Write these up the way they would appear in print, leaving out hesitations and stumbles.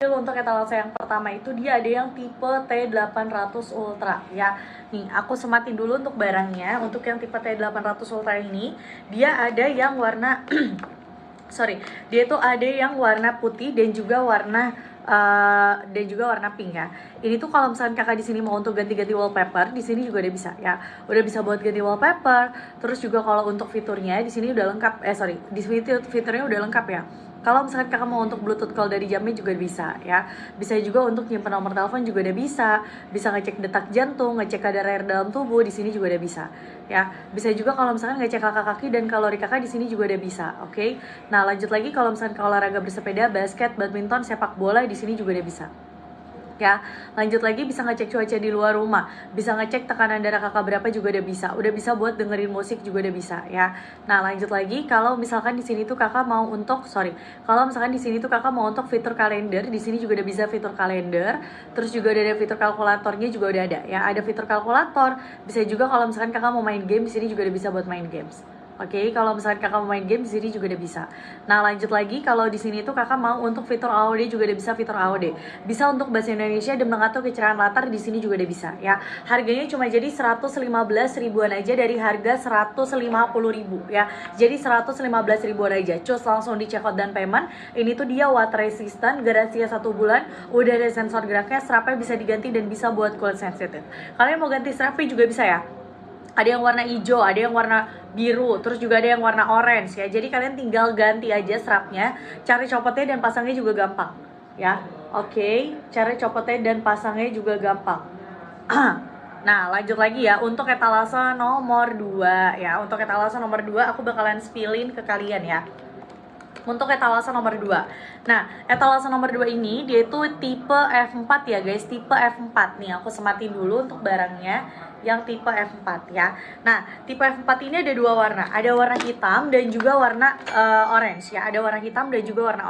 Untuk etalase yang pertama itu dia ada yang tipe T800 Ultra ya. Nih, aku sematin dulu untuk barangnya. Untuk yang tipe T800 Ultra ini, dia ada yang warna dia tuh ada yang warna putih dan juga warna pink ya. Ini tuh kalau misalkan kakak di sini mau untuk ganti-ganti wallpaper, di sini juga udah bisa ya. Udah bisa buat ganti wallpaper. Terus juga kalau untuk fiturnya di sini udah lengkap. Di fiturnya udah lengkap ya. Kalau misalkan kakak mau untuk Bluetooth call dari jamnya juga bisa ya. Bisa juga untuk nyimpen nomor telepon juga udah bisa. Bisa ngecek detak jantung, ngecek kadar air dalam tubuh, di sini juga udah bisa ya. Bisa juga kalau misalkan ngecek langkah kaki dan kalori kakak di sini juga udah bisa, oke? Nah, lanjut lagi kalau misalkan olahraga bersepeda, basket, badminton, sepak bola di sini juga udah bisa. Ya, lanjut lagi bisa ngecek cuaca di luar rumah, bisa ngecek tekanan darah kakak berapa juga udah bisa buat dengerin musik juga udah bisa ya. Nah, lanjut lagi kalau misalkan di sini tuh kakak mau untuk kalau misalkan di sini tuh kakak mau untuk fitur kalender, di sini juga udah bisa fitur kalender, terus juga udah ada fitur kalkulatornya juga udah ada ya, ada fitur kalkulator, bisa juga kalau misalkan kakak mau main game di sini juga udah bisa buat main games. Oke, kalau misalkan kakak mau main game di sini juga udah bisa. Nah, lanjut lagi kalau di sini tuh kakak mau untuk fitur AOD juga udah bisa fitur AOD. Bisa untuk bahasa Indonesia dan mengatur kecerahan latar di sini juga udah bisa ya. Harganya cuma jadi 115 ribuan aja dari harga 150 ribu ya. Jadi 115 ribuan aja. Cus langsung di checkout dan payment. Ini tuh dia water resistant, garansinya 1 bulan, udah ada sensor geraknya, strapnya bisa diganti dan bisa buat kulit sensitif. Kalian mau ganti strapnya juga bisa ya. Ada yang warna hijau, ada yang warna biru, terus juga ada yang warna orange ya. Jadi kalian tinggal ganti aja strapnya, cari copotnya dan pasangnya juga gampang ya. Oke, cari copotnya dan pasangnya juga gampang. Nah, lanjut lagi ya untuk etalase nomor 2 ya. Untuk etalase nomor 2 aku bakalan spillin ke kalian ya. Untuk etalase nomor 2. Nah, etalase nomor 2 ini dia itu tipe F4 ya guys, tipe F4. Nih, aku sematin dulu untuk barangnya yang tipe F4 ya. Nah, tipe F4 ini ada 2 warna. Ada warna hitam dan juga warna orange ya. Ada warna hitam dan juga warna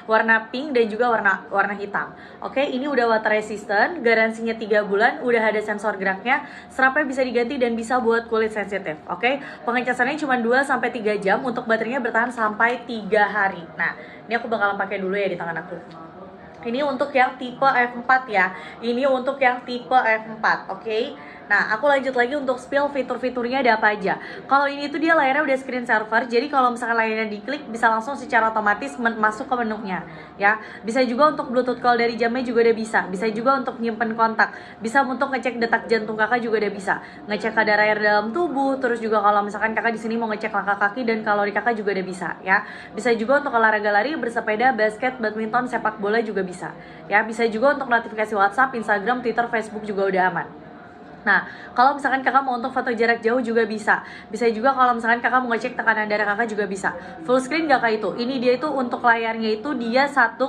warna pink dan juga warna hitam. Oke, ini udah water resistant, garansinya 3 bulan, udah ada sensor geraknya, strapnya bisa diganti dan bisa buat kulit sensitif. Oke, pengecasannya cuma 2 sampai 3 jam, untuk baterainya bertahan sampai 3 hari. Nah, ini aku bakalan pakai dulu ya di tangan aku. Ini untuk yang tipe F4 ya. Ini untuk yang tipe F4, oke? Nah, aku lanjut lagi untuk spill fitur-fiturnya ada apa aja. Kalau ini tuh dia layarnya udah screen saver, jadi kalau misalkan layarnya diklik bisa langsung secara otomatis masuk ke menunya ya. Bisa juga untuk Bluetooth call dari jamnya juga udah bisa. Bisa juga untuk nyimpen kontak. Bisa untuk ngecek detak jantung kakak juga udah bisa. Ngecek kadar air dalam tubuh, terus juga kalau misalkan kakak di sini mau ngecek langkah kaki dan kalori kakak juga udah bisa ya. Bisa juga untuk olahraga lari, bersepeda, basket, badminton, sepak bola juga bisa. Ya, bisa juga untuk notifikasi WhatsApp, Instagram, Twitter, Facebook juga udah aman. Nah, kalau misalkan kakak mau untuk foto jarak jauh juga bisa. Bisa juga kalau misalkan kakak mau ngecek tekanan darah kakak juga bisa. Full screen gak kak itu? Ini dia itu untuk layarnya itu dia 1,5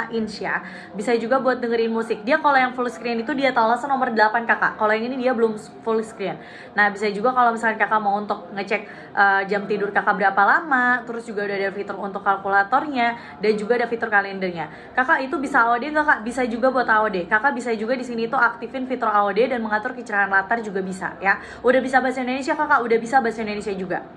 inch ya. Bisa juga buat dengerin musik. Dia kalau yang full screen itu dia etalase nomor 8 kakak. Kalau yang ini dia belum full screen. Nah, bisa juga kalau misalkan kakak mau untuk ngecek jam tidur kakak berapa lama. Terus juga udah ada fitur untuk kalkulatornya dan juga ada fitur kalendernya. Kakak itu bisa AOD gak kak? Bisa juga buat AOD. Kakak bisa juga di sini tuh aktifin fitur AOD dan mengatur kecerahan latar juga bisa ya. Udah bisa bahasa Indonesia kakak, udah bisa bahasa Indonesia juga.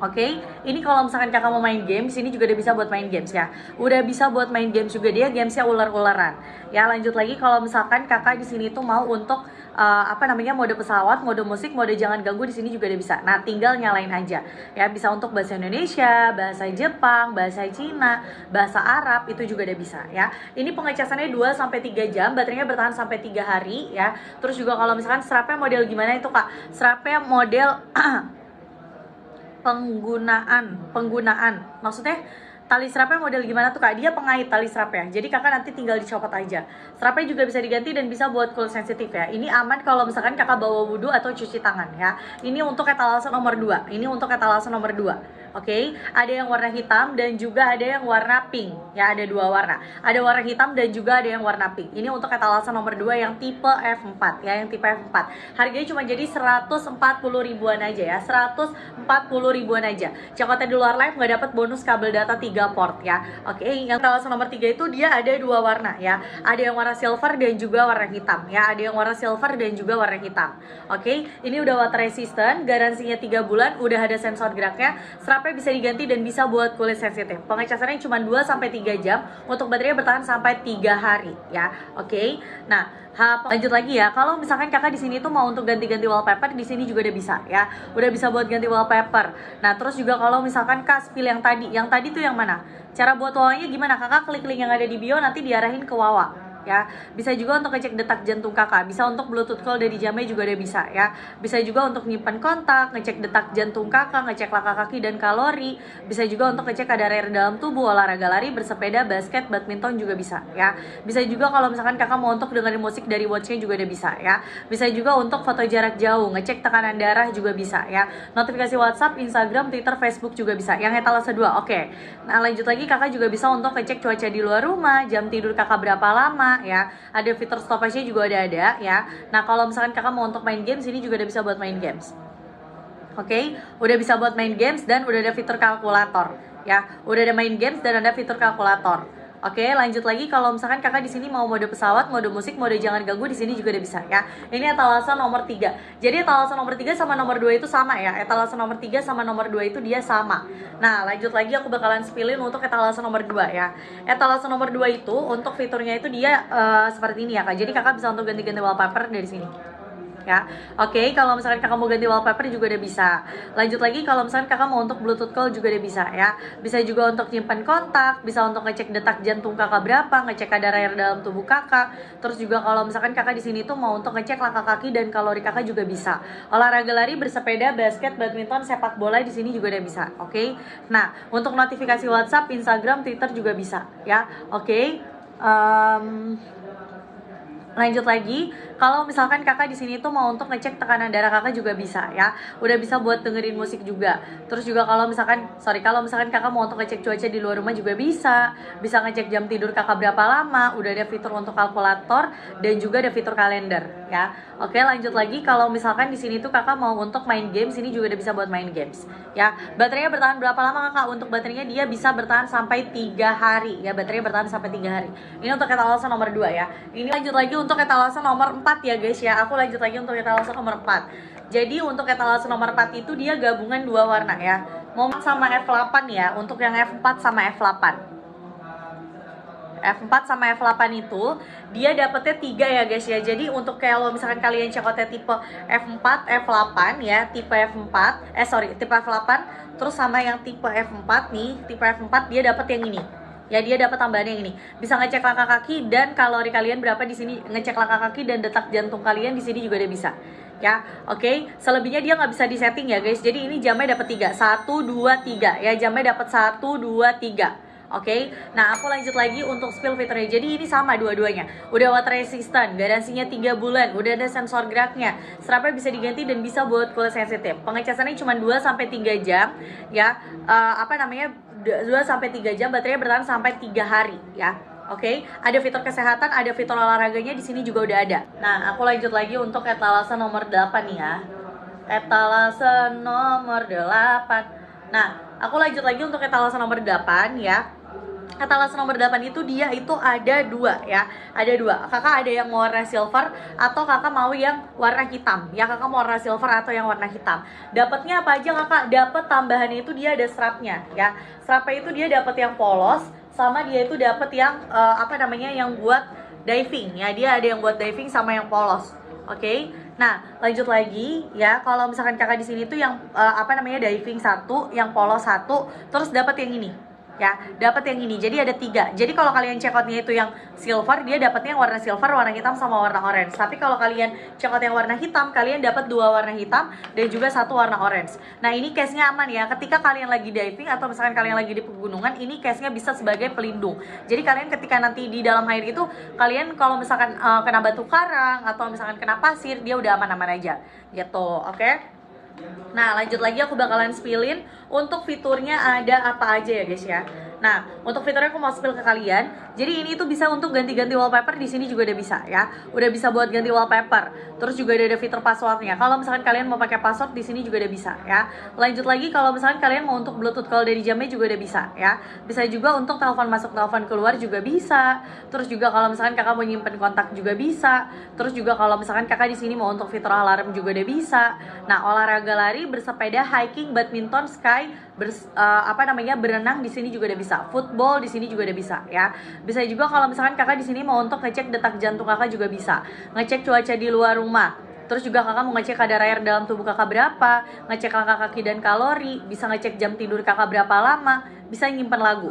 Oke, ini kalau misalkan kakak mau main game, sini juga udah bisa buat main games ya. Udah bisa buat main games juga, dia gamesnya ular-ularan. Ya, lanjut lagi kalau misalkan kakak di sini tuh mau untuk mode pesawat, mode musik, mode jangan ganggu di sini juga udah bisa. Nah, tinggal nyalain aja. Ya, bisa untuk bahasa Indonesia, bahasa Jepang, bahasa Cina, bahasa Arab itu juga udah bisa ya. Ini pengecasannya 2 sampai 3 jam, baterainya bertahan sampai 3 hari ya. Terus juga kalau misalkan strapnya model gimana itu kak? Strapnya model penggunaan maksudnya tali strapnya model gimana tuh kak? Dia pengait tali strapnya, jadi kakak nanti tinggal dicopot aja. Strapnya juga bisa diganti dan bisa buat kulit sensitif ya. Ini aman kalau misalkan kakak bawa wudhu atau cuci tangan ya. Ini untuk etalase nomor 2. Ini untuk etalase nomor 2. Oke, ada yang warna hitam dan juga ada yang warna pink ya, ada 2 warna. Ada warna hitam dan juga ada yang warna pink. Ini untuk etalase nomor 2 yang tipe F4 ya, yang tipe F4. Harganya cuma jadi 140 ribuan aja ya, 140 ribuan aja. Cekotnya di luar live nggak dapat bonus kabel data 3 3 port ya. Oke, yang etalasan nomor 3 itu dia ada 2 warna ya. Ada yang warna silver dan juga warna hitam ya. Ada yang warna silver dan juga warna hitam. Oke, ini udah water resistant, garansinya 3 bulan, udah ada sensor geraknya, strapnya bisa diganti dan bisa buat kulit sensitif. Pengecasannya cuma 2 sampai 3 jam, untuk baterainya bertahan sampai 3 hari ya. Oke. Nah, lanjut lagi ya. Kalau misalkan kakak di sini tuh mau untuk ganti-ganti wallpaper, di sini juga udah bisa ya. Udah bisa buat ganti wallpaper. Nah, terus juga kalau misalkan kak spill yang tadi tuh yang mana? Cara buat wawanya gimana? Kakak klik link yang ada di bio, nanti diarahin ke wawa. Ya, bisa juga untuk ngecek detak jantung kakak, bisa untuk bluetooth call dari jamnya juga udah bisa ya. Bisa juga untuk nyimpan kontak, ngecek detak jantung kakak, ngecek langkah kaki dan kalori. Bisa juga untuk ngecek kadar air dalam tubuh, olahraga lari, bersepeda, basket, badminton juga bisa ya. Bisa juga kalau misalkan kakak mau untuk dengerin musik dari watchnya juga udah bisa ya. Bisa juga untuk foto jarak jauh, ngecek tekanan darah juga bisa ya. Notifikasi WhatsApp, Instagram, Twitter, Facebook juga bisa. Yang etalase 2, oke. Nah, lanjut lagi kakak juga bisa untuk ngecek cuaca di luar rumah, jam tidur kakak berapa lama ya. Ada fitur stoppage-nya juga udah ada ya. Nah, kalau misalkan kakak mau untuk main games, ini juga udah bisa buat main games. Oke, udah bisa buat main games dan udah ada fitur kalkulator ya. Udah ada main games dan ada fitur kalkulator. Oke, lanjut lagi kalau misalkan kakak di sini mau mode pesawat, mode musik, mode jangan ganggu, di sini juga udah bisa ya. Ini etalase nomor 3. Jadi etalase nomor 3 sama nomor 2 itu sama ya. Etalase nomor 3 sama nomor 2 itu dia sama. Nah, lanjut lagi aku bakalan spillin untuk etalase nomor 2 ya. Etalase nomor 2 itu untuk fiturnya itu dia seperti ini ya, Kak. Jadi kakak bisa untuk ganti-ganti wallpaper dari sini. Ya, oke. Kalau misalkan kakak mau ganti wallpaper juga udah bisa. Lanjut lagi kalau misalkan kakak mau untuk bluetooth call juga udah bisa ya. Bisa juga untuk nyimpan kontak, bisa untuk ngecek detak jantung kakak berapa, ngecek kadar air dalam tubuh kakak. Terus juga kalau misalkan kakak di sini tuh mau untuk ngecek langkah kaki dan kalori kakak juga bisa. Olahraga lari, bersepeda, basket, badminton, sepak bola di sini juga udah bisa. Oke. Nah, untuk notifikasi WhatsApp, Instagram, Twitter juga bisa ya. Oke. Lanjut lagi, kalau misalkan kakak di sini tuh mau untuk ngecek tekanan darah kakak juga bisa ya. Udah bisa buat dengerin musik juga. Terus juga kalau misalkan kakak mau untuk ngecek cuaca di luar rumah juga bisa. Bisa ngecek jam tidur kakak berapa lama. Udah ada fitur untuk kalkulator dan juga ada fitur kalender ya. Oke, lanjut lagi kalau misalkan di sini tuh kakak mau untuk main games, ini juga udah bisa buat main games ya. Baterainya bertahan berapa lama kakak? Untuk baterainya dia bisa bertahan sampai 3 hari ya. Baterainya bertahan sampai 3 hari. Ini untuk etalase nomor 2 ya. Ini lanjut lagi untuk etalase nomor 4 ya guys ya. Aku lanjut lagi untuk etalase nomor 4. Jadi untuk etalase nomor 4 itu dia gabungan 2 warna ya. Mau sama F8 ya. Untuk yang F4 sama F8. F4 sama F8 itu dia dapetnya 3 ya guys ya. Jadi untuk kalau misalkan kalian cekotnya tipe F4, F8 ya, tipe F8 terus sama yang tipe F4 nih, tipe F4 dia dapet yang ini. Ya, dia dapat tambahan yang ini. Bisa ngecek langkah kaki dan kalori kalian berapa di sini, ngecek langkah kaki dan detak jantung kalian di sini juga udah bisa. Ya, oke. Selebihnya dia nggak bisa disetting ya guys. Jadi ini jamnya dapat 3, 1 2 3 ya. Jamnya dapat 1 2 3. Oke, nah aku lanjut lagi untuk spill fiturnya. Jadi ini sama dua-duanya. Udah water resistant, garansinya 3 bulan, udah ada sensor geraknya. Strapnya bisa diganti dan bisa buat kulit sensitif. Pengecasannya cuma 2 sampai 3 jam ya. 2 sampai 3 jam, baterainya bertahan sampai 3 hari ya. Oke, ada fitur kesehatan, ada fitur olahraganya di sini juga udah ada. Nah, aku lanjut lagi untuk etalase nomor 8 nih ya. Etalase nomor 8. Nah, aku lanjut lagi untuk etalase nomor 8 ya. Etalase nomor 8 itu dia itu ada 2 ya. Ada 2. Kakak ada yang warna silver atau kakak mau yang warna hitam. Ya, kakak mau warna silver atau yang warna hitam. Dapatnya apa aja kakak? Dapat tambahannya itu dia ada strapnya ya. Strapnya itu dia dapat yang polos sama dia itu dapat yang yang buat diving ya. Dia ada yang buat diving sama yang polos. Oke. Nah, lanjut lagi ya. Kalau misalkan kakak di sini tuh yang diving 1, yang polos 1, terus dapat yang ini. Ya, dapat yang ini. Jadi ada 3. Jadi kalau kalian check outnya itu yang silver, dia dapatnya yang warna silver, warna hitam sama warna orange. Tapi kalau kalian check out yang warna hitam, kalian dapat 2 warna hitam dan juga 1 warna orange. Nah, ini case-nya aman ya. Ketika kalian lagi diving atau misalkan kalian lagi di pegunungan, ini case-nya bisa sebagai pelindung. Jadi kalian ketika nanti di dalam air itu, kalian kalau misalkan kena batu karang atau misalkan kena pasir, dia udah aman-aman aja. Gitu, oke? Nah, lanjut lagi aku bakalan spillin untuk fiturnya ada apa aja ya guys ya. Nah, untuk fiturnya aku mau spill ke kalian. Jadi ini tuh bisa untuk ganti-ganti wallpaper, di sini juga udah bisa ya. Udah bisa buat ganti wallpaper. Terus juga ada fitur passwordnya. Kalau misalkan kalian mau pakai password, di sini juga udah bisa ya. Lanjut lagi, kalau misalkan kalian mau untuk Bluetooth call dari jamnya juga udah bisa ya. Bisa juga untuk telepon masuk, telepon keluar juga bisa. Terus juga kalau misalkan kakak mau nyimpen kontak juga bisa. Terus juga kalau misalkan kakak di sini mau untuk fitur alarm juga udah bisa. Nah, olahraga lari, bersepeda, hiking, badminton, berenang di sini juga udah bisa. Football di sini juga udah bisa ya. Bisa juga kalau misalkan kakak di sini mau untuk ngecek detak jantung kakak juga bisa. Ngecek cuaca di luar rumah. Terus juga kakak mau ngecek kadar air dalam tubuh kakak berapa, ngecek langkah kaki dan kalori, bisa ngecek jam tidur kakak berapa lama, bisa nyimpen lagu.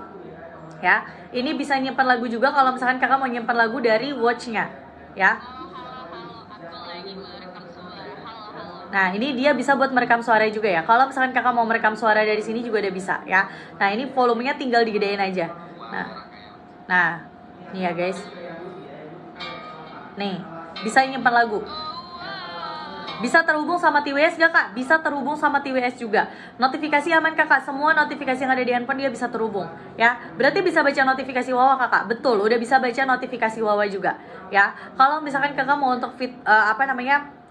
Ya, ini bisa nyimpen lagu juga kalau misalkan kakak mau nyimpen lagu dari watchnya ya. Nah, ini dia bisa buat merekam suara juga ya. Kalau misalkan kakak mau merekam suara dari sini juga udah bisa ya. Nah, ini volumenya tinggal digedein aja. Nah, nih ya guys. Nih, bisa nyimpan lagu. Bisa terhubung sama TWS gak kak? Bisa terhubung sama TWS juga. Notifikasi aman kakak, semua notifikasi yang ada di handphone dia bisa terhubung ya. Berarti bisa baca notifikasi Wawa kakak. Betul, udah bisa baca notifikasi Wawa juga ya. Kalau misalkan kakak mau untuk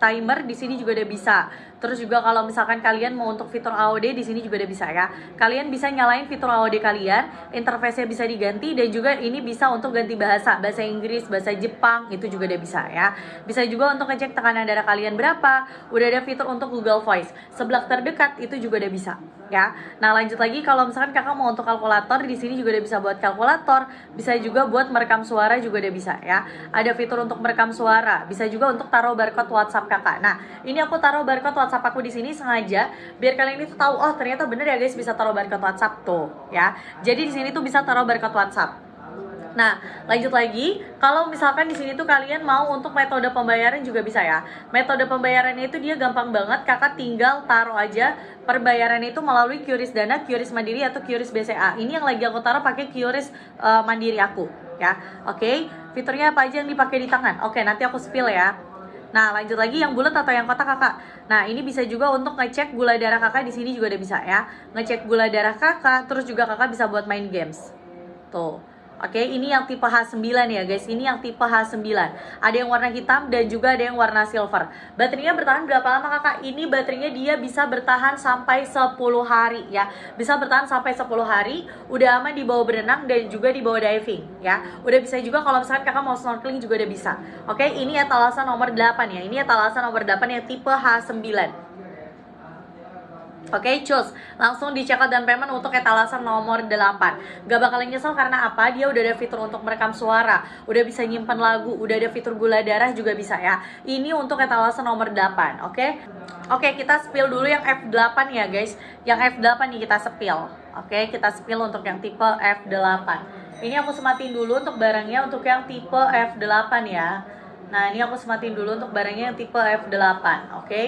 timer di sini juga udah bisa. Terus juga kalau misalkan kalian mau untuk fitur AOD di sini juga udah bisa ya. Kalian bisa nyalain fitur AOD kalian, interface-nya bisa diganti, dan juga ini bisa untuk ganti bahasa Inggris, bahasa Jepang, itu juga udah bisa ya. Bisa juga untuk ngecek tekanan darah kalian berapa. Udah ada fitur untuk Google Voice. Sebelah terdekat itu juga udah bisa ya. Nah, lanjut lagi, kalau misalkan kakak mau untuk kalkulator di sini juga udah bisa buat kalkulator, bisa juga buat merekam suara juga udah bisa ya. Ada fitur untuk merekam suara, bisa juga untuk taruh barcode WhatsApp kakak. Nah, ini aku taruh barcode WhatsApp aku di sini sengaja biar kalian itu tahu, oh ternyata bener ya guys, bisa taruh barcode WhatsApp tuh ya. Jadi di sini tuh bisa taruh barcode WhatsApp. Nah, lanjut lagi, kalau misalkan di sini tuh kalian mau untuk metode pembayaran juga bisa ya. Metode pembayarannya itu dia gampang banget, kakak tinggal taruh aja perbayaran itu melalui QRIS Dana, QRIS Mandiri, atau QRIS BCA. Ini yang lagi aku taruh pakai QRIS Mandiri aku ya. Oke, fiturnya apa aja yang dipakai di tangan? Oke, nanti aku spill ya. Nah, lanjut lagi, yang bulat atau yang kotak kakak? Nah, ini bisa juga untuk ngecek gula darah kakak, di sini juga udah bisa ya. Ngecek gula darah kakak, terus juga kakak bisa buat main games. Tuh. Oke, ini yang tipe H9 ya guys. Ini yang tipe H9. Ada yang warna hitam dan juga ada yang warna silver. Baterainya bertahan berapa lama kakak? Ini baterainya dia bisa bertahan sampai 10 hari ya. Bisa bertahan sampai 10 hari. Udah aman dibawa berenang dan juga dibawa diving ya. Udah bisa juga kalau misalkan kakak mau snorkeling juga udah bisa. Oke, ini etalase nomor 8 ya. Ini etalase nomor 8 yang tipe H9. Oke, cus, langsung di checkout dan payment untuk etalase nomor 8. Gak bakalan nyesel karena apa? Dia udah ada fitur untuk merekam suara, udah bisa nyimpen lagu, udah ada fitur gula darah juga bisa ya. Ini untuk etalase nomor 8, oke? Oke, kita spill dulu yang F8 ya guys. Yang F8 nih kita spill. Oke, kita spill untuk yang tipe F8. Ini aku sematin dulu untuk barangnya untuk yang tipe F8 ya. Nah, ini aku sematin dulu untuk barangnya yang tipe F8, oke?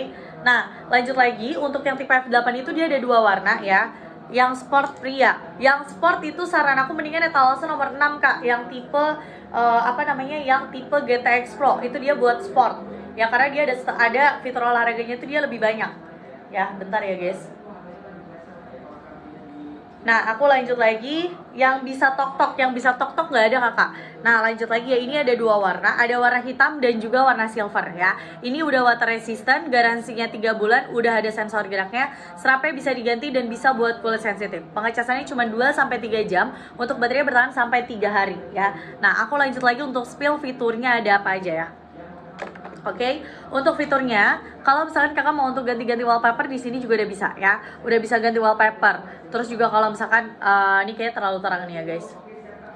Nah, lanjut lagi, untuk yang tipe F8 itu dia ada 2 warna ya. Yang sport pria. Yang sport itu saran aku mendingan etalase nomor 6 kak. Yang tipe yang tipe GTX Pro. Itu dia buat sport. Ya, karena dia ada fitur olahraganya itu dia lebih banyak. Ya, bentar ya guys. Nah, aku lanjut lagi, yang bisa tok-tok nggak ada kakak. Nah, lanjut lagi ya, ini ada 2 warna, ada warna hitam dan juga warna silver ya. Ini udah water resistant, garansinya 3 bulan, udah ada sensor geraknya, strapnya bisa diganti dan bisa buat full sensitif. Pengecasannya cuma 2-3 jam, untuk baterai bertahan sampai 3 hari ya. Nah, aku lanjut lagi untuk spill fiturnya ada apa aja ya. Oke, untuk fiturnya, kalau misalkan kakak mau untuk ganti-ganti wallpaper di sini juga udah bisa ya. Udah bisa ganti wallpaper. Terus juga kalau misalkan ini kayaknya terlalu terang nih ya guys.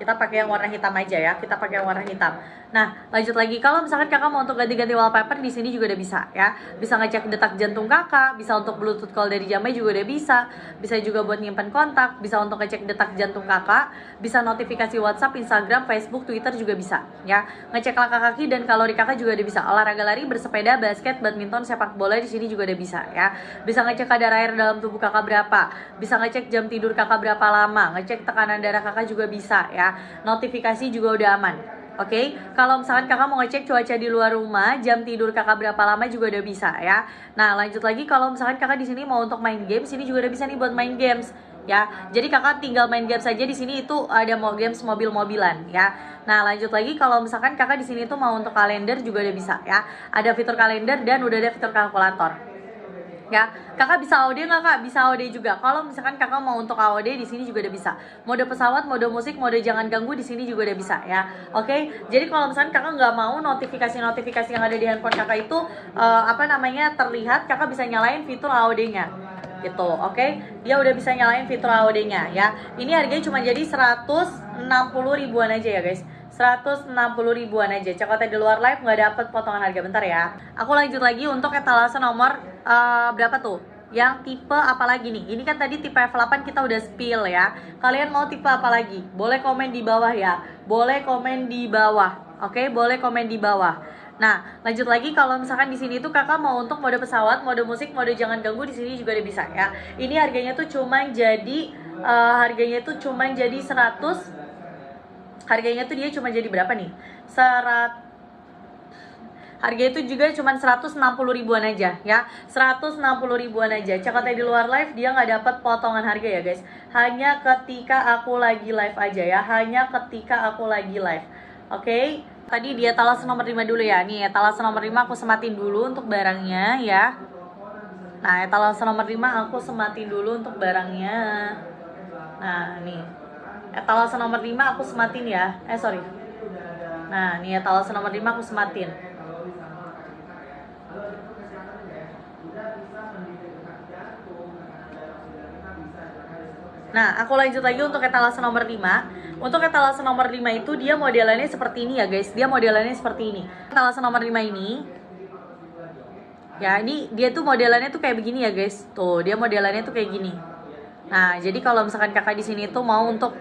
Kita pakai yang warna hitam aja ya. Kita pakai yang warna hitam. Nah, lanjut lagi, kalau misalkan kakak mau untuk ganti-ganti wallpaper di sini juga udah bisa ya. Bisa ngecek detak jantung kakak, bisa untuk Bluetooth call dari jamnya juga udah bisa. Bisa juga buat nyimpen kontak, bisa untuk ngecek detak jantung kakak, bisa notifikasi WhatsApp, Instagram, Facebook, Twitter juga bisa ya. Ngecek langkah kaki dan kalori kakak juga udah bisa. Olahraga lari, bersepeda, basket, badminton, sepak bola di sini juga udah bisa ya. Bisa ngecek kadar air dalam tubuh kakak berapa, bisa ngecek jam tidur kakak berapa lama, ngecek tekanan darah kakak juga bisa ya. Notifikasi juga udah aman. Oke, kalau misalkan kakak mau ngecek cuaca di luar rumah, jam tidur kakak berapa lama juga udah bisa ya. Nah, lanjut lagi, kalau misalkan kakak di sini mau untuk main games, ini juga udah bisa nih buat main games ya. Jadi kakak tinggal main game saja di sini, itu ada mau games mobil-mobilan ya. Nah lanjut lagi, kalau misalkan kakak di sini tuh mau untuk kalender juga udah bisa ya. Ada fitur kalender dan udah ada fitur kalkulator. Ya, kakak bisa AOD nggak kak? Bisa AOD juga. Kalau misalkan kakak mau untuk AOD di sini juga udah bisa. Mode pesawat, mode musik, mode jangan ganggu di sini juga udah bisa ya. Oke, jadi kalau misalkan kakak nggak mau notifikasi yang ada di handphone kakak itu terlihat, kakak bisa nyalain fitur AOD-nya gitu. Oke, dia udah bisa nyalain fitur AOD-nya ya. Ini harganya cuma jadi 160 ribuan aja ya guys. 160 ribuan aja. Cekotnya di luar live nggak dapet potongan harga. Bentar ya. Aku lanjut lagi untuk etalase nomor berapa tuh? Yang tipe apa lagi nih? Ini kan tadi tipe F8 kita udah spill ya. Kalian mau tipe apa lagi? Boleh komen di bawah ya. Boleh komen di bawah. Oke, boleh komen di bawah. Nah, lanjut lagi, kalau misalkan di sini tuh kakak mau untuk mode pesawat, mode musik, mode jangan ganggu di sini juga udah bisa ya. Ini harganya tuh cuman jadi 100. Harganya tuh dia cuma jadi berapa nih? Harga itu juga cuma 160 ribuan aja ya. 160 ribuan aja. Cekotnya di luar live dia nggak dapat potongan harga ya guys. Hanya ketika aku lagi live aja ya. Hanya ketika aku lagi live. Oke. Tadi di etalase nomor 5 dulu ya. Nih etalase nomor 5 aku sematin dulu untuk barangnya ya. Nah etalase nomor 5 aku sematin dulu untuk barangnya. Nah nih etalase nomor 5 aku sematin ya. Nah nih etalase nomor 5 aku sematin. Nah, aku lanjut lagi untuk etalase nomor 5. Untuk etalase nomor 5 itu dia modelannya seperti ini ya guys. Dia modelannya seperti ini. Etalase nomor 5 ini, ya ini dia tuh modelannya tuh kayak begini ya guys. Tuh, dia modelannya tuh kayak gini. Nah, jadi kalau misalkan kakak di sini tuh mau untuk,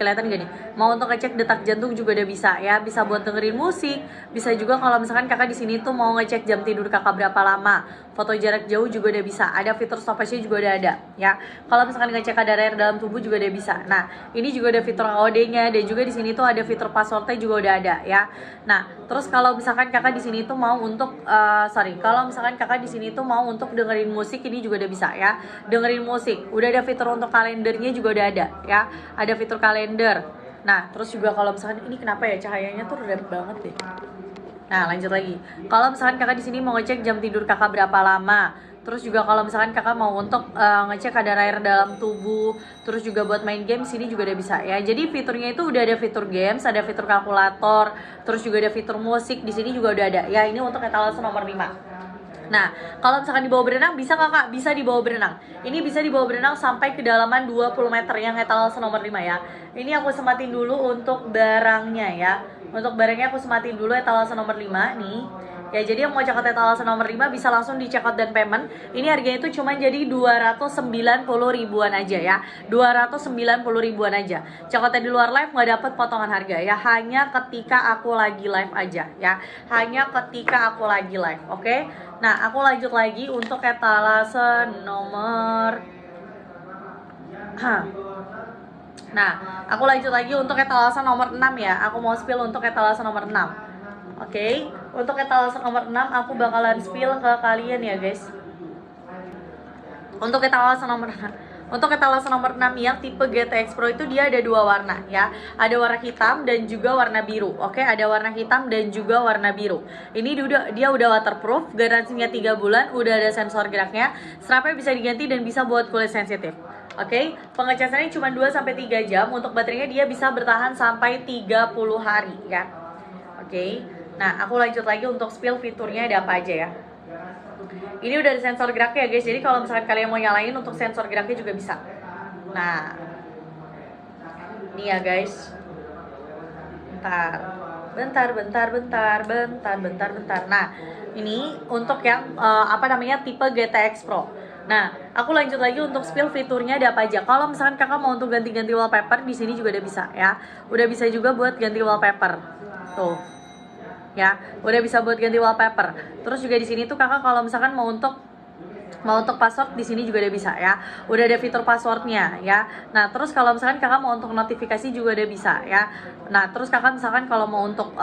kelihatan gak nih? Mau untuk ngecek detak jantung juga udah bisa ya, bisa buat dengerin musik, bisa juga kalau misalkan kakak di sini tuh mau ngecek jam tidur kakak berapa lama, foto jarak jauh juga udah bisa, ada fitur stopwatch-nya juga udah ada ya. Kalau misalkan ngecek kadar air dalam tubuh juga udah bisa. Nah, ini juga ada fitur AOD-nya dan juga di sini tuh ada fitur password-nya juga udah ada ya. Nah, terus kalau misalkan kakak di sini tuh mau untuk kalau misalkan kakak di sini tuh mau untuk dengerin musik, ini juga udah bisa ya. Dengerin musik, udah ada fitur untuk kalendernya juga udah ada ya. Ada fitur kalender. Nah, terus juga kalau misalkan ini kenapa ya cahayanya tuh redup banget deh. Nah, lanjut lagi. Kalau misalkan kakak di sini mau ngecek jam tidur kakak berapa lama, terus juga kalau misalkan kakak mau untuk ngecek kadar air dalam tubuh, terus juga buat main game sini juga udah bisa ya. Jadi fiturnya itu udah ada fitur games, ada fitur kalkulator, terus juga ada fitur musik di sini juga udah ada. Ya, ini untuk etalase nomor 5. Nah, kalau misalkan dibawa berenang bisa kakak? Bisa dibawa berenang. Ini bisa dibawa berenang sampai kedalaman 20 meter yang etalase nomor 5 ya. Ini aku sematin dulu untuk barangnya ya. Untuk barangnya aku sematin dulu etalase nomor 5 nih. Ya, jadi yang mau cekot etalase nomor 5 bisa langsung dicekot dan payment. Ini harganya itu cuma jadi 290 ribuan aja ya. 290 ribuan aja. Cekotnya di luar live nggak dapet potongan harga ya. Hanya ketika aku lagi live aja ya. Hanya ketika aku lagi live. Oke. Nah, aku lanjut lagi untuk etalase nomor Nah, aku lanjut lagi untuk etalase nomor 6 ya. Aku mau spill untuk etalase nomor 6. Oke, untuk etalase nomor 6 aku bakalan spill ke kalian ya, guys. Untuk etalase nomor 6 yang tipe GTX Pro itu dia ada 2 warna ya. Ada warna hitam dan juga warna biru. Oke, ada warna hitam dan juga warna biru. Ini dia udah waterproof, garansinya 3 bulan, udah ada sensor geraknya, strapnya bisa diganti dan bisa buat kulit sensitif. Oke, pengecasannya cuma 2-3 jam. Untuk baterainya dia bisa bertahan sampai 30 hari ya. Oke. Nah, aku lanjut lagi untuk spill fiturnya ada apa aja ya. Ini udah ada sensor geraknya ya guys. Jadi kalau misalkan kalian mau nyalain untuk sensor geraknya juga bisa. Nah, ini ya guys. Bentar. Nah, ini untuk yang tipe GTX Pro. Nah, aku lanjut lagi untuk spill fiturnya ada apa aja. Kalau misalkan kakak mau untuk ganti-ganti wallpaper, di sini juga udah bisa ya. Udah bisa juga buat ganti wallpaper. Tuh. Ya, udah bisa buat ganti wallpaper. Terus juga di sini tuh kakak kalau misalkan mau untuk Mau untuk password di sini juga udah bisa ya. Udah ada fitur passwordnya ya. Nah, terus kalau misalkan kakak mau untuk notifikasi juga udah bisa ya. Nah, terus kakak misalkan kalau mau untuk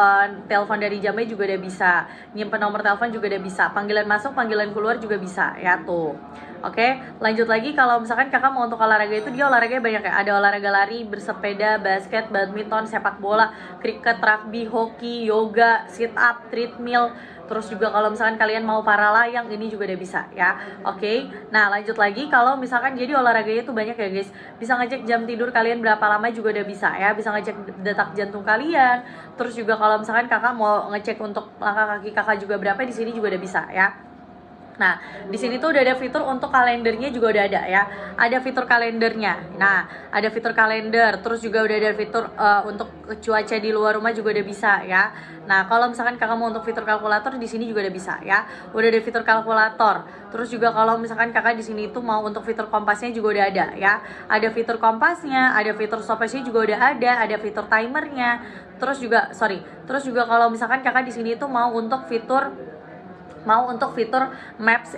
telepon dari jamnya juga udah bisa. Nyimpen nomor telepon juga udah bisa. Panggilan masuk, panggilan keluar juga bisa ya tuh. Oke, lanjut lagi kalau misalkan kakak mau untuk olahraga itu dia olahraganya banyak ya. Ada olahraga lari, bersepeda, basket, badminton, sepak bola, kriket, rugby, hoki, yoga, sit up, treadmill. Terus juga kalau misalkan kalian mau para layang ini juga udah bisa ya. Oke. Nah, lanjut lagi kalau misalkan jadi olahraganya tuh banyak ya, guys. Bisa ngecek jam tidur kalian berapa lama juga udah bisa ya. Bisa ngecek detak jantung kalian. Terus juga kalau misalkan kakak mau ngecek untuk langkah kaki kakak juga berapa di sini juga udah bisa ya. Nah, di sini tuh udah ada fitur untuk kalendernya juga udah ada ya. Ada fitur kalendernya. Nah, ada fitur kalender, terus juga udah ada fitur untuk cuaca di luar rumah juga udah bisa ya. Nah, kalau misalkan kakak mau untuk fitur kalkulator di sini juga udah bisa ya. Udah ada fitur kalkulator. Terus juga kalau misalkan kakak di sini tuh mau untuk fitur kompasnya juga udah ada ya. Ada fitur kompasnya, ada fitur stopwatchnya juga udah ada fitur timernya. Terus juga kalau misalkan kakak di sini tuh mau untuk fitur maps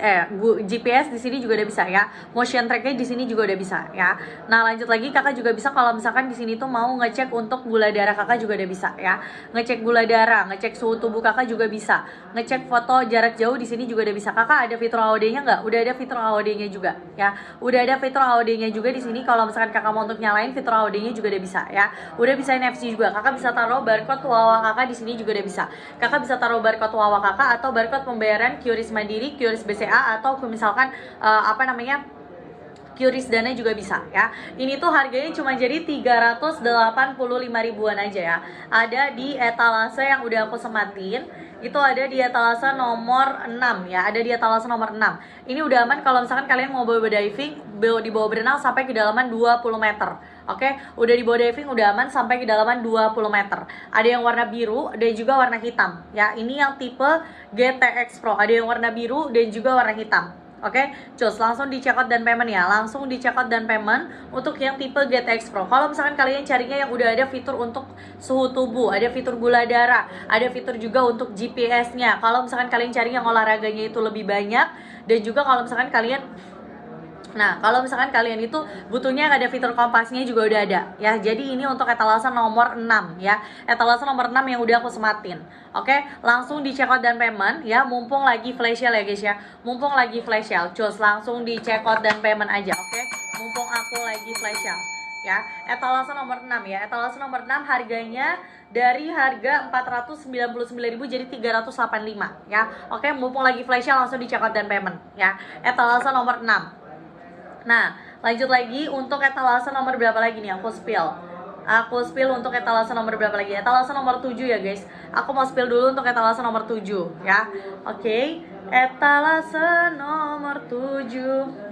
GPS di sini juga udah bisa ya. Motion tracknya di sini juga udah bisa ya. Nah, lanjut lagi kakak juga bisa kalau misalkan di sini tuh mau ngecek untuk gula darah kakak juga udah bisa ya. Ngecek gula darah, ngecek suhu tubuh kakak juga bisa. Ngecek foto jarak jauh di sini juga udah bisa. Kakak ada fitur AOD-nya nggak? Udah ada fitur AOD-nya juga ya. Udah ada fitur AOD-nya juga di sini. Kalau misalkan kakak mau untuk nyalain fitur AOD-nya juga udah bisa ya. Udah bisa NFC juga. Kakak bisa taruh barcode wawa kakak di sini juga udah bisa. Kakak bisa taruh barcode wawa kakak atau barcode pembayaran QRIS Mandiri, QRIS BCA atau misalkan QRIS Dana juga bisa ya. Ini tuh harganya cuma jadi 385 ribuan aja ya. Ada di etalase yang udah aku sematin. Itu ada di etalase nomor 6 ya. Ada di etalase nomor 6. Ini udah aman kalau misalkan kalian mau bawa diving, di bawah berenang sampai kedalaman 20 meter. Oke, udah di bawah diving udah aman sampai kedalaman 20 meter. Ada yang warna biru dan juga warna hitam ya. Ini yang tipe GTX Pro. Ada yang warna biru dan juga warna hitam. Oke, cus langsung di checkout dan payment ya. Langsung di checkout dan payment untuk yang tipe GTX Pro. Kalau misalkan kalian carinya yang udah ada fitur untuk suhu tubuh, ada fitur gula darah, ada fitur juga untuk GPS-nya. Kalau misalkan kalian cari yang olahraganya itu lebih banyak, dan juga kalau misalkan kalian itu butuhnya ada fitur kompasnya juga udah ada ya. Jadi ini untuk etalase nomor 6 ya. Etalase nomor 6 yang udah aku sematin. Oke, langsung di checkout dan payment ya. Mumpung lagi flash sale ya guys ya. Mumpung lagi flash sale, cus langsung di checkout dan payment aja. Oke, mumpung aku lagi flash sale ya. Etalase nomor 6 ya. Etalase nomor 6 harganya dari harga 499.000 jadi 385 ya. Oke, mumpung lagi flash sale langsung di checkout dan payment ya. Etalase nomor 6. Nah, lanjut lagi untuk etalase nomor berapa lagi nih? Aku spill untuk etalase nomor berapa lagi? Etalase nomor 7 ya guys. Aku mau spill dulu untuk etalase nomor 7 ya. Oke, etalase nomor 7.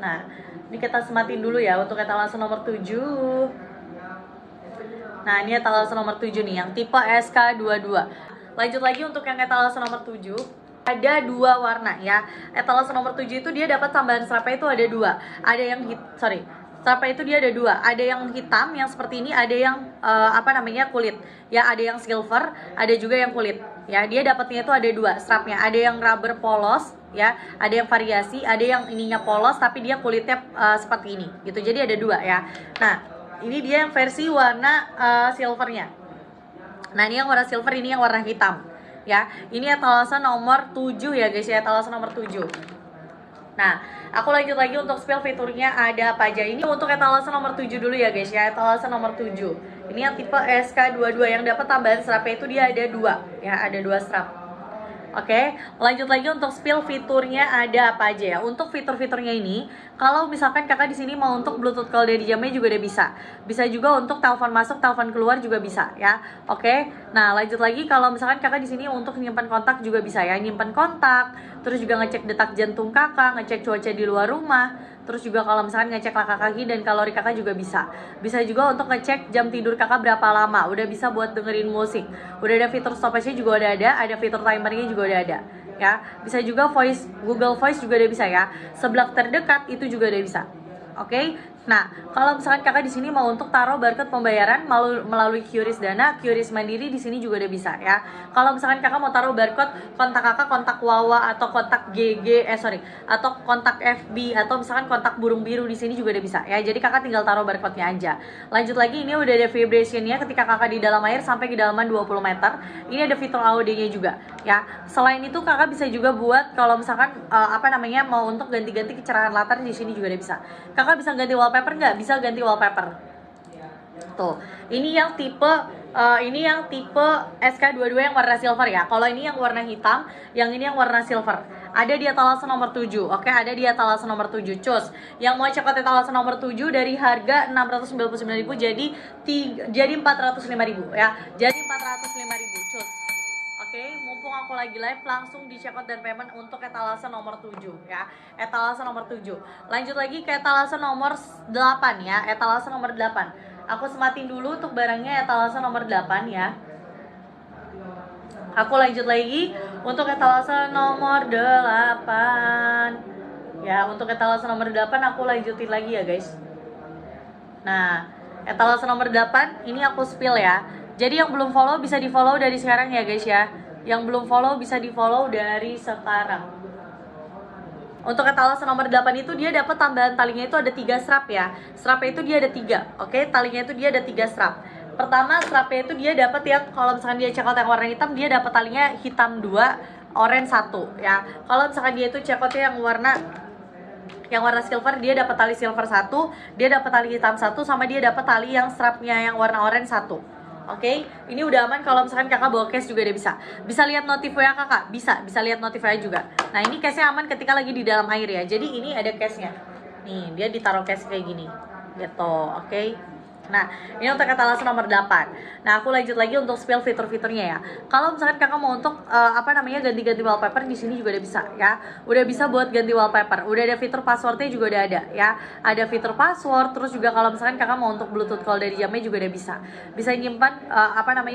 Nah, ini kita sematin dulu ya untuk etalase nomor 7. Nah, ini etalase nomor 7 nih yang tipe SK22. Lanjut lagi untuk yang etalase nomor 7. Ada 2 warna ya. Etalase nomor 7 itu dia dapat tambahan strapnya itu ada 2. Ada yang strapnya itu dia ada 2. Ada yang hitam yang seperti ini, ada yang kulit. Ya, ada yang silver, ada juga yang kulit. Ya, dia dapatnya itu ada 2 strapnya. Ada yang rubber polos ya, ada yang variasi, ada yang ininya polos tapi dia kulitnya seperti ini gitu. Jadi ada 2 ya. Nah, ini dia yang versi warna silvernya. Nah, ini yang warna silver, ini yang warna hitam. Ya, ini etalase nomor 7 ya guys ya, etalase nomor 7. Nah, aku lanjut lagi untuk spill fiturnya ada apa aja. Ini untuk etalase nomor 7 dulu ya guys ya, etalase nomor 7. Ini yang tipe SK22 yang dapat tambahan strapnya itu dia ada 2 ya, ada 2 strap. Oke, lanjut lagi untuk spill fiturnya ada apa aja ya. Untuk fitur-fiturnya ini, kalau misalkan kakak di sini mau untuk Bluetooth call dari jamnya juga udah bisa. Bisa juga untuk telepon masuk, telepon keluar juga bisa ya. Oke. Nah, lanjut lagi kalau misalkan kakak di sini untuk nyimpan kontak juga bisa ya. Nyimpan kontak, terus juga ngecek detak jantung kakak, ngecek cuaca di luar rumah. Terus juga kalau misalkan ngecek langkah kaki dan kalori kakak juga bisa. Bisa juga untuk ngecek jam tidur kakak berapa lama. Udah bisa buat dengerin musik. Udah ada fitur stopwatch-nya juga udah ada fitur timernya juga udah ada. Ya, bisa juga Google Voice juga udah bisa ya. Sebelah terdekat itu juga udah bisa. Oke, Nah, kalau misalkan kakak di sini mau untuk taruh barcode pembayaran melalui QRIS Dana, QRIS Mandiri di sini juga udah bisa ya. Kalau misalkan kakak mau taruh barcode kontak kakak, kontak Wawa atau kontak atau kontak FB atau misalkan kontak Burung Biru di sini juga udah bisa ya. Jadi kakak tinggal taruh barcode-nya aja. Lanjut lagi, ini udah ada vibration-nya ketika kakak di dalam air sampai kedalaman 20 meter. Ini ada fitur AOD-nya juga ya. Selain itu kakak bisa juga buat kalau misalkan mau untuk ganti-ganti kecerahan latar di sini juga udah bisa. Kakak bisa ganti wallpaper nggak? Bisa ganti wallpaper. Tuh, ini yang tipe SK22 yang warna silver ya. Kalau ini yang warna hitam, yang ini yang warna silver. Ada di etalase nomor 7. Oke, ada di etalase nomor 7. Cus. Yang mau cekot etalase nomor 7 dari harga 699.000 jadi 405.000 ya. Jadi 405.000, cus. Oke, mumpung aku lagi live, langsung di checkout dan payment untuk etalase nomor 7 ya. Etalase nomor 7. Lanjut lagi ke etalase nomor 8 ya. Etalase nomor 8. Aku sematin dulu untuk barangnya etalase nomor 8 ya. Aku lanjut lagi untuk etalase nomor 8. Ya, untuk etalase nomor 8 aku lanjutin lagi ya, guys. Nah, etalase nomor 8 ini aku spill ya. Jadi yang belum follow bisa di-follow dari sekarang ya, guys ya. Yang belum follow bisa di-follow dari sekarang. Untuk etalase nomor 8 itu dia dapat tambahan talinya itu ada 3 strap ya. Strapnya itu dia ada 3. Oke, talinya itu dia ada 3 strap. Pertama, strapnya itu dia dapat yang kalau misalkan dia check out yang warna hitam, dia dapat talinya hitam 2, orange 1 ya. Kalau misalkan dia itu check outnya yang warna silver, dia dapat tali silver 1, dia dapat tali hitam 1, sama dia dapat tali yang strapnya yang warna orange 1. Oke, ini udah aman. Kalau misalkan kakak bawa case juga udah bisa. Bisa lihat notif WA kakak? Bisa lihat notif WA juga. Nah, ini case-nya aman ketika lagi di dalam air ya. Jadi ini ada case-nya. Nih, dia ditaruh case kayak gini. Gitu, oke. Nah, ini untuk etalase nomor 8. Nah, aku lanjut lagi untuk spill fitur-fiturnya ya. Kalau misalkan kakak mau untuk ganti-ganti wallpaper di sini juga udah bisa ya. Udah bisa buat ganti wallpaper. Udah ada fitur passwordnya juga udah ada ya. Ada fitur password, terus juga kalau misalkan kakak mau untuk Bluetooth call dari jamnya juga udah bisa. Bisa nyimpan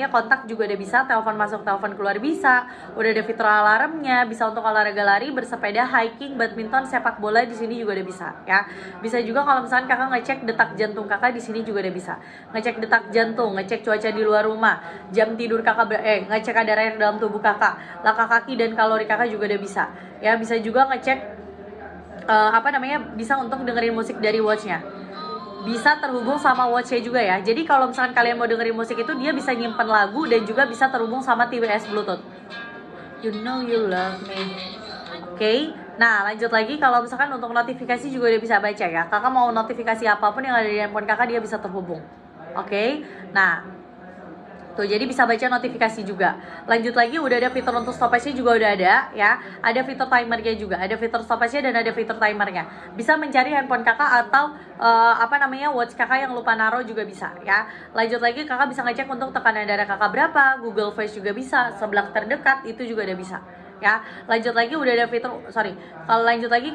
kontak juga udah bisa, telepon masuk, telepon keluar bisa. Udah ada fitur alarmnya, bisa untuk olahraga lari, bersepeda, hiking, badminton, sepak bola di sini juga udah bisa ya. Bisa juga kalau misalkan kakak ngecek detak jantung kakak di sini juga udah bisa. Ngecek detak jantung, ngecek cuaca di luar rumah, jam tidur kakak, ngecek kadar air dalam tubuh kakak, langkah kaki dan kalori kakak juga udah bisa. Ya, bisa juga ngecek bisa untuk dengerin musik dari watchnya. Bisa terhubung sama watchnya juga ya. Jadi kalau misalkan kalian mau dengerin musik itu, dia bisa nyimpen lagu dan juga bisa terhubung sama TWS Bluetooth. You know you love me. Oke. Nah, lanjut lagi, kalau misalkan untuk notifikasi juga udah bisa baca ya. Kakak mau notifikasi apapun yang ada di handphone kakak, dia bisa terhubung. Oke. Nah, tuh, jadi bisa baca notifikasi juga. Lanjut lagi, udah ada fitur untuk stopwatch-nya juga udah ada ya. Ada fitur timernya juga. Ada fitur stopwatch-nya dan ada fitur timernya. Bisa mencari handphone kakak atau watch kakak yang lupa naruh juga bisa ya. Lanjut lagi, kakak bisa ngecek untuk tekanan darah kakak berapa. Google Voice juga bisa. Sebelah terdekat itu juga udah bisa ya. Lanjut lagi, udah ada fitur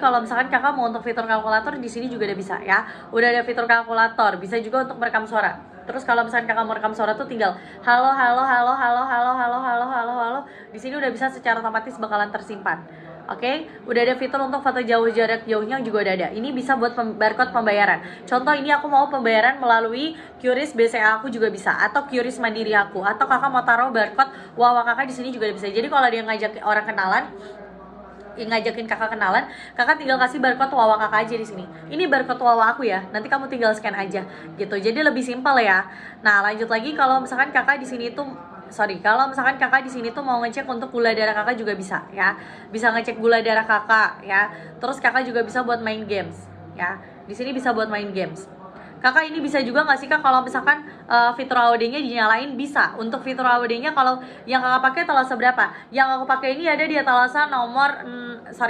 kalau misalkan kakak mau untuk fitur kalkulator di sini juga udah bisa ya. Udah ada fitur kalkulator, bisa juga untuk merekam suara. Terus kalau misalkan kakak mau rekam suara tuh tinggal halo. Di sini udah bisa secara otomatis bakalan tersimpan. Oke, udah ada fitur untuk foto jauh, jarak jauhnya juga udah ada. Ini bisa buat barcode pembayaran. Contoh, ini aku mau pembayaran melalui QRIS BCA aku juga bisa, atau QRIS Mandiri aku, atau kakak mau taruh barcode Wawa kakak di sini juga bisa. Jadi kalau dia ngajak orang kenalan, ngajakin kakak kenalan, kakak tinggal kasih barcode Wawa kakak aja di sini. Ini barcode Wawa aku ya. Nanti kamu tinggal scan aja gitu. Jadi lebih simpel ya. Nah, lanjut lagi, kalau misalkan kakak di sini tuh mau ngecek untuk gula darah kakak juga bisa ya. Bisa ngecek gula darah kakak ya. Terus kakak juga bisa buat main games ya. Di sini bisa buat main games. Kakak, ini bisa juga nggak sih kak kalau misalkan fitur AOD-nya dinyalain? Bisa. Untuk fitur AOD-nya kalau yang kakak pakai etalase berapa? Yang aku pakai ini ada di etalase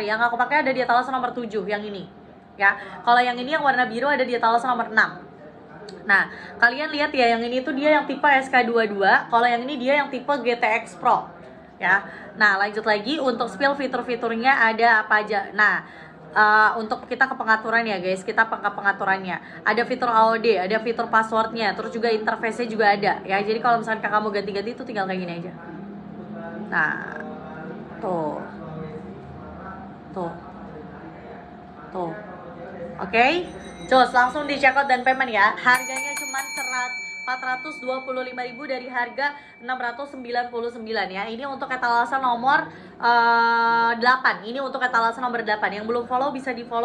yang aku pakai ada di etalase nomor 7 yang ini. Ya. Kalau yang ini yang warna biru ada di etalase nomor 6. Nah, kalian lihat ya, yang ini tuh dia yang tipe SK22, kalau yang ini dia yang tipe GTX Pro. Ya. Nah, lanjut lagi untuk spill fitur-fiturnya ada apa aja. Nah, untuk kita ke pengaturan ya guys, kita ke pengaturannya. Ada fitur AOD, ada fitur passwordnya, terus juga interface-nya juga ada ya. Jadi kalau misalkan kakak mau ganti-ganti itu tinggal kayak gini aja. Nah, tuh. Oke. Cus, langsung di checkout dan payment ya. Harganya cuma 425.000 dari harga 699 ya. Ini untuk etalase nomor 8. Ini untuk etalase nomor 8. Yang belum follow bisa di follow.